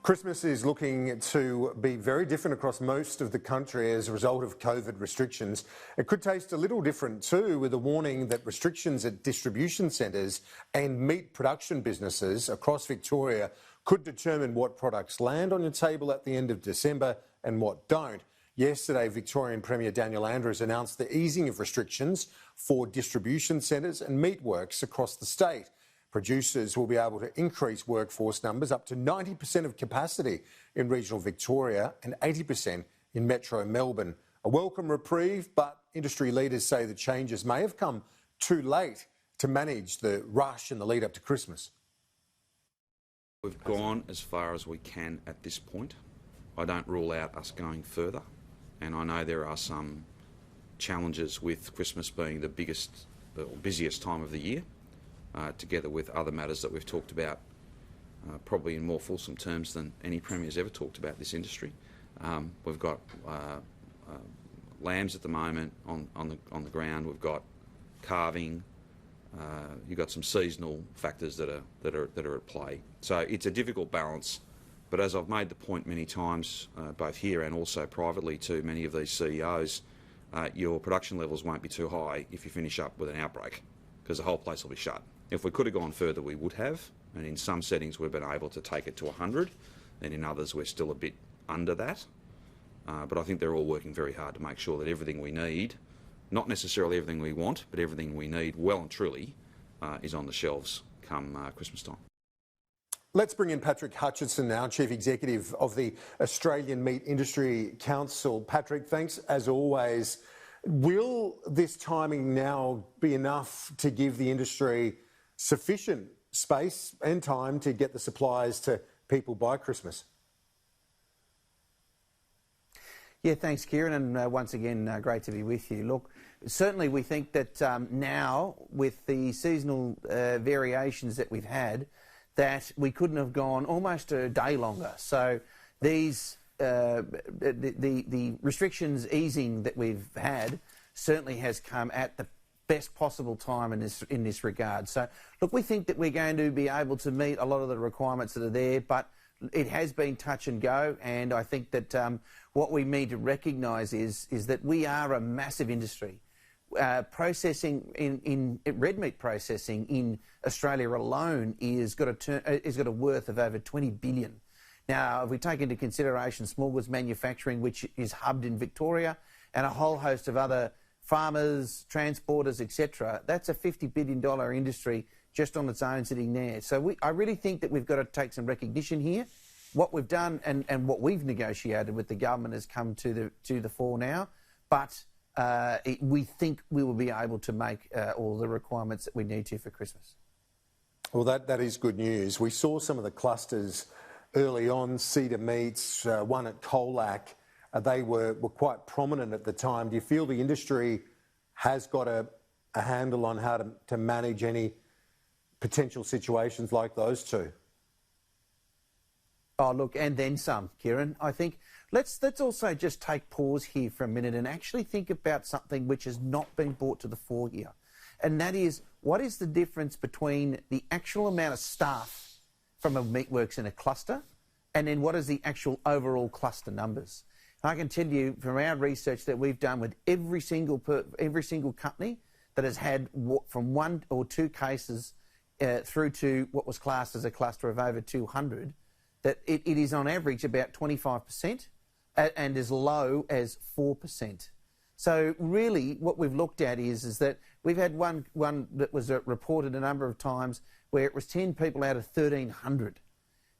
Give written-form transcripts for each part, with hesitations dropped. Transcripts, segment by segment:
Christmas is looking to be very different across most of the country as a result of COVID restrictions. It could taste a little different too, with a warning that restrictions at distribution centres and meat production businesses across Victoria could determine what products land on your table at the end of December and what don't. Yesterday, Victorian Premier Daniel Andrews announced the easing of restrictions for distribution centres and meatworks across the state. Producers will be able to increase workforce numbers up to 90% of capacity in regional Victoria and 80% in Metro Melbourne. A welcome reprieve, but industry leaders say the changes may have come too late to manage the rush in the lead up to Christmas. We've gone as far as we can at this point. I don't rule out us going further, and I know there are some challenges with Christmas being the biggest or busiest time of the year. Together with other matters that we've talked about, probably in more fulsome terms than any Premier's ever talked about this industry. We've got lambs at the moment on the ground. We've got calving. You've got some seasonal factors that are at play. So it's a difficult balance. But as I've made the point many times, both here and also privately to many of these CEOs, your production levels won't be too high if you finish up with an outbreak, because the whole place will be shut. If we could have gone further, we would have, and in some settings we've been able to take it to 100, and in others we're still a bit under that. But I think they're all working very hard to make sure that everything we need, not necessarily everything we want, but everything we need well and truly is on the shelves come Christmas time. Let's bring in Patrick Hutchinson now, Chief Executive of the Australian Meat Industry Council. Patrick, thanks as always. Will this timing now be enough to give the industry sufficient space and time to get the supplies to people by Christmas? Yeah, thanks, Kieran, and once again, great to be with you. Look, certainly we think that now, with the seasonal variations that we've had, that we couldn't have gone almost a day longer. So these the restrictions easing that we've had certainly has come at the best possible time in this regard. So, look, we think that we're going to be able to meet a lot of the requirements that are there, but it has been touch and go, and I think that what we need to recognise is that we are a massive industry. Processing in red meat processing in Australia alone is got a worth of over 20 billion. Now, if we take into consideration small goods manufacturing, which is hubbed in Victoria, and a whole host of other farmers, transporters, etc., that's a $50 billion industry just on its own sitting there. So I really think that we've got to take some recognition here. What we've done and what we've negotiated with the government has come to the fore now, but we think we will be able to make all the requirements that we need to for Christmas. Well, that is good news. We saw some of the clusters early on, Cedar Meats, one at Colac. They were quite prominent at the time. Do you feel the industry has got a handle on how to manage any potential situations like those two? Oh, look, and then some, Kieran. I think let's also just take pause here for a minute and actually think about something which has not been brought to the fore here. And that is, what is the difference between the actual amount of staff from a meatworks in a cluster, and then what is the actual overall cluster numbers? And I can tell you from our research that we've done with every single company that has had from 1 or 2 cases through to what was classed as a cluster of over 200, that it is on average about 25% and as low as 4%. So really what we've looked at is that we've had one that was reported a number of times where it was 10 people out of 1,300.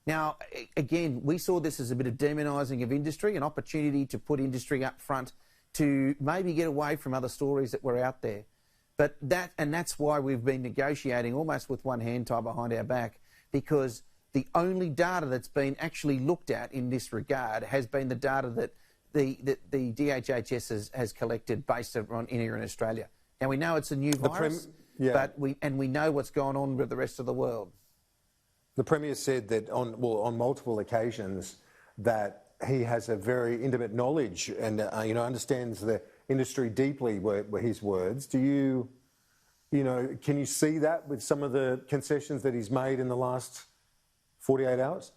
Now, again, we saw this as a bit of demonising of industry, an opportunity to put industry up front to maybe get away from other stories that were out there. But that's why we've been negotiating almost with one hand tied behind our back, because the only data that's been actually looked at in this regard has been the data that the DHHS has collected based on here in Australia. Now, we know it's a new virus, but we know what's going on with the rest of the world. The Premier said that on multiple occasions that he has a very intimate knowledge and understands the industry deeply, were his words. Do you can you see that with some of the concessions that he's made in the last 48 hours?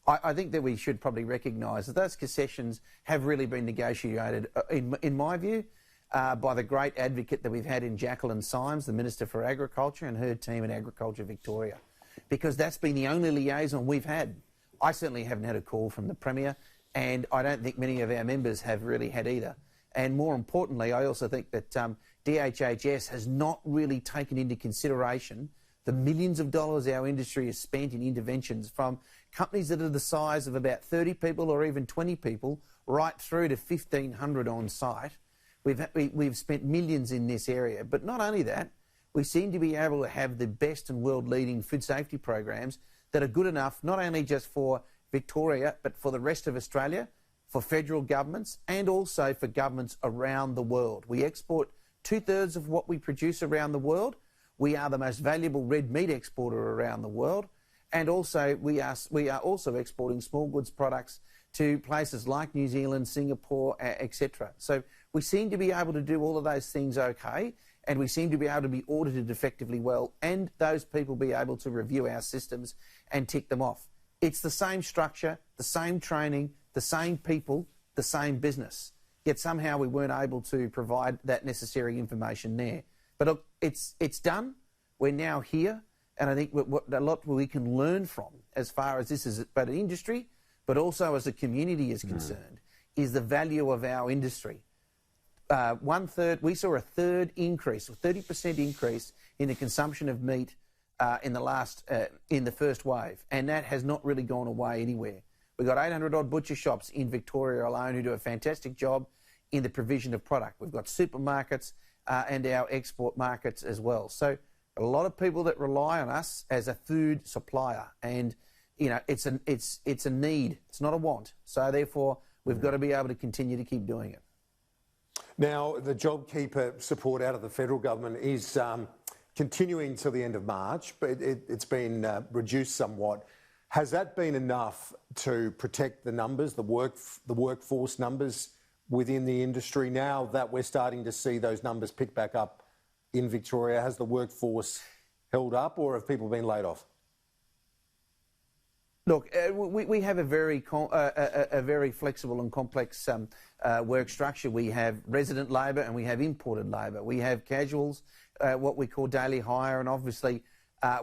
I think that we should probably recognise that those concessions have really been negotiated, in my view, by the great advocate that we've had in Jacqueline Symes, the Minister for Agriculture, and her team at Agriculture Victoria, because that's been the only liaison we've had. I certainly haven't had a call from the Premier, and I don't think many of our members have really had either. And more importantly, I also think that DHHS has not really taken into consideration the millions of dollars our industry has spent in interventions, from companies that are the size of about 30 people or even 20 people right through to 1,500 on site. We've spent millions in this area. But not only that, we seem to be able to have the best and world-leading food safety programs that are good enough not only just for Victoria but for the rest of Australia, for federal governments and also for governments around the world. We export 2/3 of what we produce around the world. We are the most valuable red meat exporter around the world, and also we are also exporting small goods products to places like New Zealand, Singapore, etc. So we seem to be able to do all of those things okay, and we seem to be able to be audited effectively well, and those people be able to review our systems and tick them off. It's the same structure, the same training, the same people, the same business. Yet somehow we weren't able to provide that necessary information there. But look, it's done. We're now here, and I think what a lot we can learn from, as far as this is but an industry, but also as a community is concerned, is the value of our industry. We saw a third increase, or 30% increase in the consumption of meat in the first wave, and that has not really gone away anywhere. We've got 800 odd butcher shops in Victoria alone who do a fantastic job in the provision of product. We've got supermarkets and our export markets as well. So a lot of people that rely on us as a food supplier, and you know, it's a need, it's not a want. So therefore, we've got to be able to continue to keep doing it. Now, the JobKeeper support out of the federal government is continuing till the end of March, but it's been reduced somewhat. Has that been enough to protect the numbers, the workforce numbers within the industry? Now that we're starting to see those numbers pick back up in Victoria, has the workforce held up, or have people been laid off? Look, we have a very flexible and complex work structure. We have resident labour and we have imported labour. We have casuals, what we call daily hire, and obviously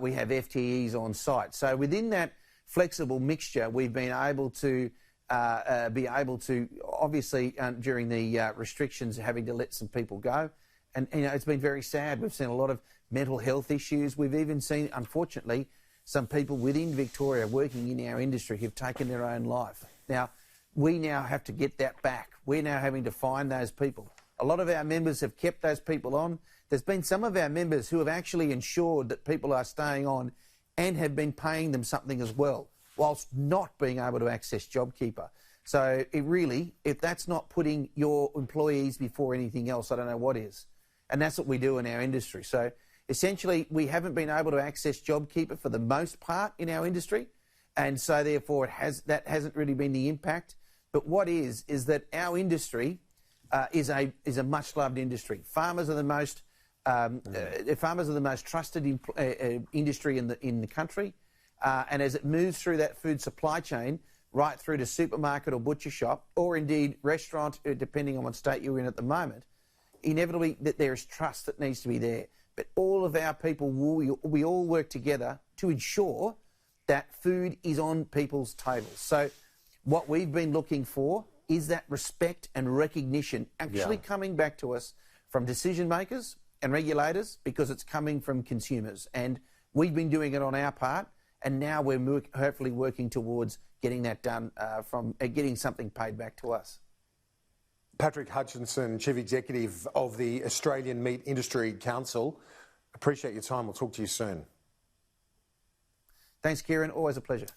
we have FTEs on site. So within that flexible mixture, we've been able to obviously during the restrictions, having to let some people go, and you know, it's been very sad. We've seen a lot of mental health issues. We've even seen, unfortunately, some people within Victoria working in our industry who've taken their own life. Now, we now have to get that back. We're now having to find those people. A lot of our members have kept those people on. There's been some of our members who have actually ensured that people are staying on and have been paying them something as well, whilst not being able to access JobKeeper. So it really, if that's not putting your employees before anything else, I don't know what is. And that's what we do in our industry. So essentially, we haven't been able to access JobKeeper for the most part in our industry, and so therefore that hasn't really been the impact. But what is that our industry is a much loved industry. Farmers are the most trusted industry in the country, and as it moves through that food supply chain right through to supermarket or butcher shop, or indeed restaurant, depending on what state you're in at the moment, inevitably that there is trust that needs to be there. But all of our people, we all work together to ensure that food is on people's tables. So what we've been looking for is that respect and recognition actually coming back to us from decision makers and regulators, because it's coming from consumers. And we've been doing it on our part, and now we're hopefully working towards getting that done, getting something paid back to us. Patrick Hutchinson, Chief Executive of the Australian Meat Industry Council. Appreciate your time. We'll talk to you soon. Thanks, Kieran. Always a pleasure.